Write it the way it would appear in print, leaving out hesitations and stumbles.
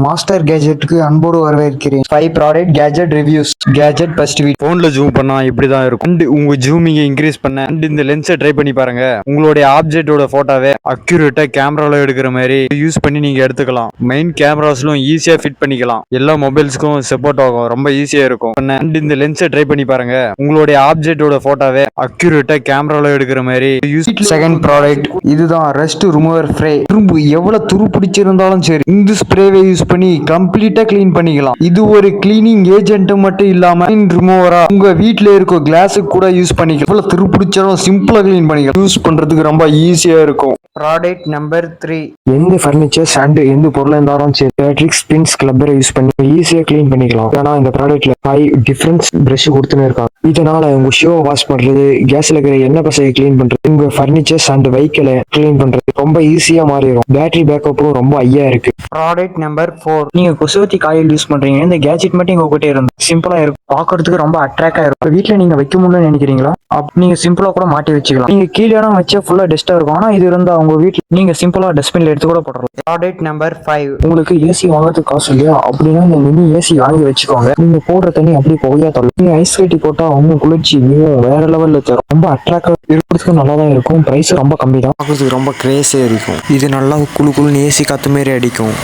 Master கேஜெட்டுக்கு அன்போடு வரவேற்கிறேன். 5 product gadget reviews. Gadget first video. போன்ல ஜூம் பண்ணா இப்படிதான் இருக்கும். உங்க ஜூமிங்கை இன்க்ரீஸ் பண்ண இந்த லென்ஸை ட்ரை பண்ணி பாருங்க. உங்களுடைய ஆப்ஜெக்டோட போட்டோவை அக்யூரேட்டா கேமரால எடுக்கிற மாதிரி யூஸ் பண்ணி நீங்க எடுத்துக்கலாம். மெயின் கேமராஸ்லும் ஈஸியா ஃபிட் பண்ணிக்கலாம். எல்லா மொபைல்ஸ்க்கும் சப்போர்ட் ஆகும். ரொம்ப ஈஸியா இருக்கும். இந்த லென்ஸை ட்ரை பண்ணி பாருங்க. உங்களுடைய ஆப்ஜெக்டோட போட்டோவை அக்யூரேட்டா கேமரால எடுக்கிற மாதிரி யூஸ். செகண்ட் ப்ராடக்ட் இதுதான் ரெஸ்ட் ரிமூவர் ஸ்ப்ரே. துரும்பு எவ்வளவு துரு பிடிச்சிருந்தாலும் சரி இந்த ஸ்ப்ரேவை யூஸ் பண்ணி கம்ப்ளீட்டா கிளீன் பண்ணிக்கலாம். இது ஒரு கிளீனிங் ஏஜென்ட் மட்டும் இல்லாம ரிமூவரா உங்க வீட்ல இருக்க கிளாஸுக்கு கூட யூஸ் பண்ணிக்கலாம். எவ்வளவு துரு பிடிச்சாலும் சிம்பிளா கிளீன் பண்ணிக்கலாம். யூஸ் பண்றதுக்கு ரொம்ப ஈஸியா இருக்கும். Product number 3. எந்த ஃபர்னிச்சர்ஸ் அண்ட் எந்த பொருளா இருந்தாலும் சரி எலக்ட்ரிக் ஸ்பின்ஸ் கிளப்பரை யூஸ் பண்ணி ஈஸியா கிளீன் பண்ணிக்கலாம். ஏன்னா இந்த ப்ராடக்ட்ல 5 டிஃபரன்ஸ் பிரஷ் கொடுத்துன்னு இருக்காங்க. இதனால உங்க ஷோ வாஷ் பண்றது, கேஸ்ல இருக்கிற எண்ணெய் பசையை கிளீன் பண்றது, உங்க ஃபர்னிச்சர்ஸ் அண்ட் வெஹிக்கிளை கிளீன் பண்றது ரொம்ப ஈஸியா மாறிடும். பேட்டரி பேக்கப்பும் ரொம்ப ஐயா இருக்கு. Product number 4. நீங்க கொசுவத்தி காயில் யூஸ் பண்றீங்க. இந்த கேஜெட் மட்டும் உங்ககிட்ட இருந்து சிம்பிளா இருக்கும். பாக்குறதுக்கு ரொம்ப அட்ராக்டா இருக்கும். வீட்டுல நீங்க வைக்க முடியும்னு நினைக்கிறீங்களா? நீங்க சிம்பிளா கூட மாட்டி வச்சுக்கலாம். நீங்க கீழே வச்சா ஃபுல்லா டஸ்டா இருக்கும். ஆனா இது இருந்தா உங்க வீட்டுல நீங்க சிம்பிளா டஸ்ட்பின்ல எடுத்து கூட போடலாம். Product number 5. உங்களுக்கு ஏசி வாங்குறதுக்கு காசு இல்லையா அப்படின்னா இந்த மினி ஏசி வாங்கி வச்சுக்கோங்க. நீங்க போடுற தண்ணி அப்படியே புகையா தரும். நீங்க ஐஸ் கட்டி போட்டா அவங்க குளிர்ச்சி வேற லெவல்ல தரும். ரொம்ப அட்ராக்டா இருக்கிறதுக்கு நல்லா தான் இருக்கும். பிரைஸ் ரொம்ப கம்மி தான். பார்க்கறதுக்கு ரொம்ப கிரேஸே இருக்கும். இது நல்லா குழு குழுன்னு ஏசி காத்து மாரி அடிக்கும்.